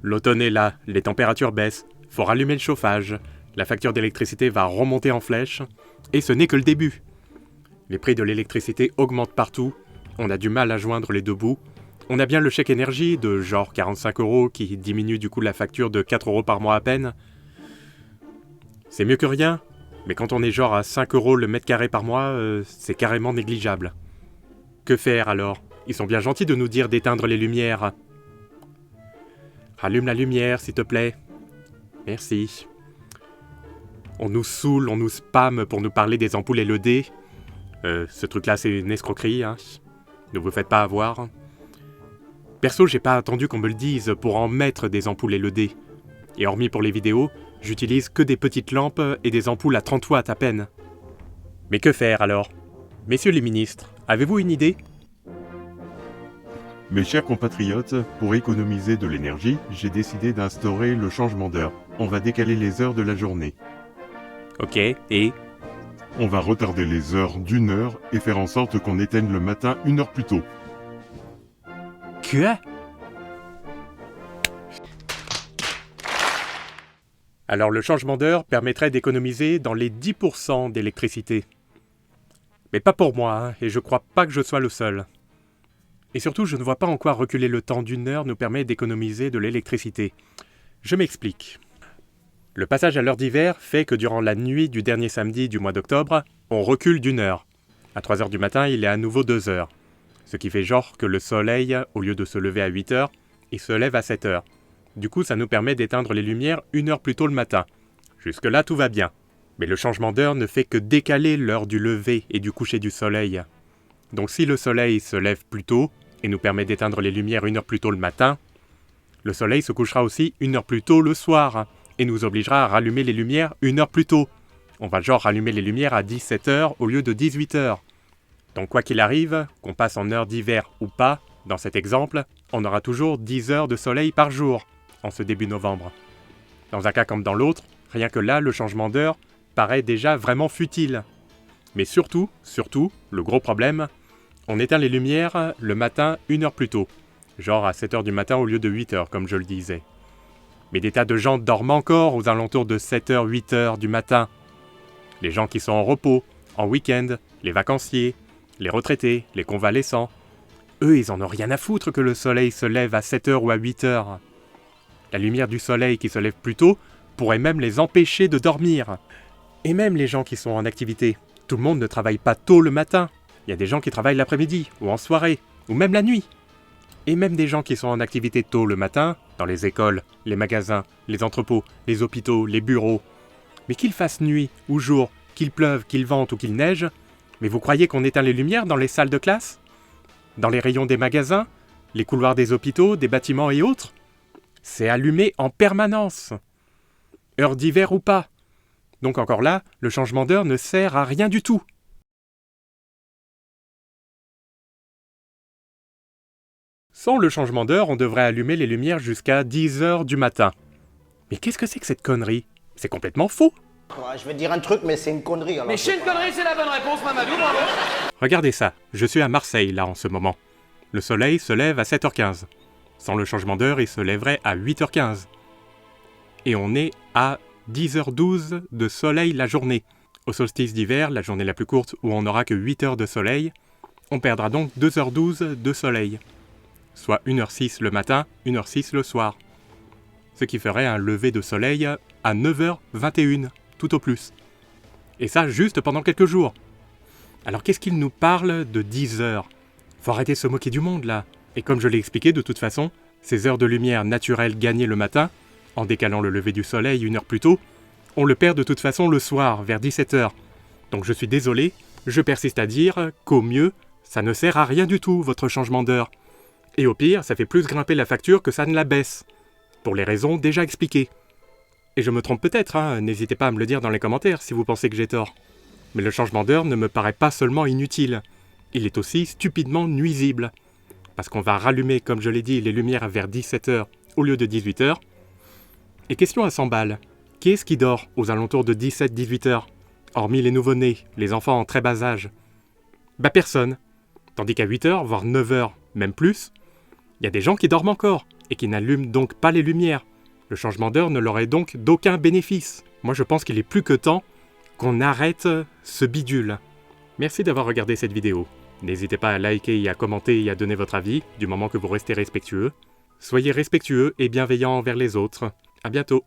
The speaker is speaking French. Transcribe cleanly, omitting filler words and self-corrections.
L'automne est là, les températures baissent, faut rallumer le chauffage, la facture d'électricité va remonter en flèche, et ce n'est que le début. Les prix de l'électricité augmentent partout, on a du mal à joindre les deux bouts. On a bien le chèque énergie de genre 45 € qui diminue du coup la facture de 4 € par mois à peine. C'est mieux que rien, mais quand on est genre à 5 € le mètre carré par mois, c'est carrément négligeable. Que faire alors ? Ils sont bien gentils de nous dire d'éteindre les lumières. Rallume la lumière, s'il te plaît. Merci. On nous saoule, on nous spamme pour nous parler des ampoules LED. Ce truc-là, c'est une escroquerie, hein. Ne vous faites pas avoir. Perso, j'ai pas attendu qu'on me le dise pour en mettre des ampoules LED. Et hormis pour les vidéos, j'utilise que des petites lampes et des ampoules à 30 watts à peine. Mais que faire alors ? Messieurs les ministres, avez-vous une idée ? Mes chers compatriotes, pour économiser de l'énergie, j'ai décidé d'instaurer le changement d'heure. On va décaler les heures de la journée. Ok, et ? On va retarder les heures d'1 heure et faire en sorte qu'on éteigne le matin 1 heure plus tôt. Quoi ? Alors le changement d'heure permettrait d'économiser dans les 10% d'électricité. Mais pas pour moi, hein, et je crois pas que je sois le seul. Et surtout, je ne vois pas en quoi reculer le temps d'1 heure nous permet d'économiser de l'électricité. Je m'explique. Le passage à l'heure d'hiver fait que durant la nuit du dernier samedi du mois d'octobre, on recule d'1 heure. À 3 heures du matin, il est à nouveau 2 heures. Ce qui fait genre que le soleil, au lieu de se lever à 8 heures, il se lève à 7 heures. Du coup, ça nous permet d'éteindre les lumières 1 heure plus tôt le matin. Jusque-là, tout va bien. Mais le changement d'heure ne fait que décaler l'heure du lever et du coucher du soleil. Donc si le soleil se lève plus tôt et nous permet d'éteindre les lumières 1 heure plus tôt le matin, le soleil se couchera aussi 1 heure plus tôt le soir et nous obligera à rallumer les lumières 1 heure plus tôt. On va genre rallumer les lumières à 17 heures au lieu de 18 heures. Donc quoi qu'il arrive, qu'on passe en heure d'hiver ou pas, dans cet exemple, on aura toujours 10 heures de soleil par jour en ce début novembre. Dans un cas comme dans l'autre, rien que là, le changement d'heure paraît déjà vraiment futile. Mais surtout, le gros problème, on éteint les lumières le matin 1 heure plus tôt, genre à 7 heures du matin au lieu de 8 heures comme je le disais. Mais des tas de gens dorment encore aux alentours de 7 heures, 8 heures du matin. Les gens qui sont en repos, en week-end, les vacanciers, les retraités, les convalescents. Eux, ils en ont rien à foutre que le soleil se lève à 7 heures ou à 8 heures. La lumière du soleil qui se lève plus tôt pourrait même les empêcher de dormir. Et même les gens qui sont en activité. Tout le monde ne travaille pas tôt le matin. Il y a des gens qui travaillent l'après-midi, ou en soirée, ou même la nuit. Et même des gens qui sont en activité tôt le matin, dans les écoles, les magasins, les entrepôts, les hôpitaux, les bureaux. Mais qu'il fasse nuit ou jour, qu'il pleuve, qu'il vente ou qu'il neige, mais vous croyez qu'on éteint les lumières dans les salles de classe ? Dans les rayons des magasins ? Les couloirs des hôpitaux, des bâtiments et autres ? C'est allumé en permanence. Heure d'hiver ou pas. Donc encore là, le changement d'heure ne sert à rien du tout. Sans le changement d'heure, on devrait allumer les lumières jusqu'à 10 heures du matin. Mais qu'est-ce que c'est que cette connerie ? C'est complètement faux. Ouais, je vais te dire un truc, mais c'est une connerie. Alors Mais chez une connerie, c'est la bonne réponse, Mamadou, bravo. Regardez ça, je suis à Marseille là en ce moment. Le soleil se lève à 7h15. Sans le changement d'heure, il se lèverait à 8h15. Et on est à 10h12 de soleil la journée. Au solstice d'hiver, la journée la plus courte où on n'aura que 8 heures de soleil, on perdra donc 2h12 de soleil. Soit 1h06 le matin, 1h06 le soir. Ce qui ferait un lever de soleil à 9h21, tout au plus. Et ça juste pendant quelques jours. Alors qu'est-ce qu'il nous parle de 10 heures ? Faut arrêter de se moquer du monde là. Et comme je l'ai expliqué de toute façon, ces heures de lumière naturelles gagnées le matin, en décalant le lever du soleil 1 heure plus tôt, on le perd de toute façon le soir, vers 17h. Donc je suis désolé, je persiste à dire qu'au mieux, ça ne sert à rien du tout, votre changement d'heure. Et au pire, ça fait plus grimper la facture que ça ne la baisse. Pour les raisons déjà expliquées. Et je me trompe peut-être, hein, n'hésitez pas à me le dire dans les commentaires si vous pensez que j'ai tort. Mais le changement d'heure ne me paraît pas seulement inutile, il est aussi stupidement nuisible. Parce qu'on va rallumer, comme je l'ai dit, les lumières vers 17h au lieu de 18h. Et question à 100 balles, qui est-ce qui dort aux alentours de 17-18h, hormis les nouveau-nés, les enfants en très bas âge ? Bah personne. Tandis qu'à 8h, voire 9h, même plus, il y a des gens qui dorment encore, et qui n'allument donc pas les lumières. Le changement d'heure ne leur est donc d'aucun bénéfice. Moi je pense qu'il est plus que temps qu'on arrête ce bidule. Merci d'avoir regardé cette vidéo. N'hésitez pas à liker et à commenter et à donner votre avis, du moment que vous restez respectueux. Soyez respectueux et bienveillants envers les autres. À bientôt.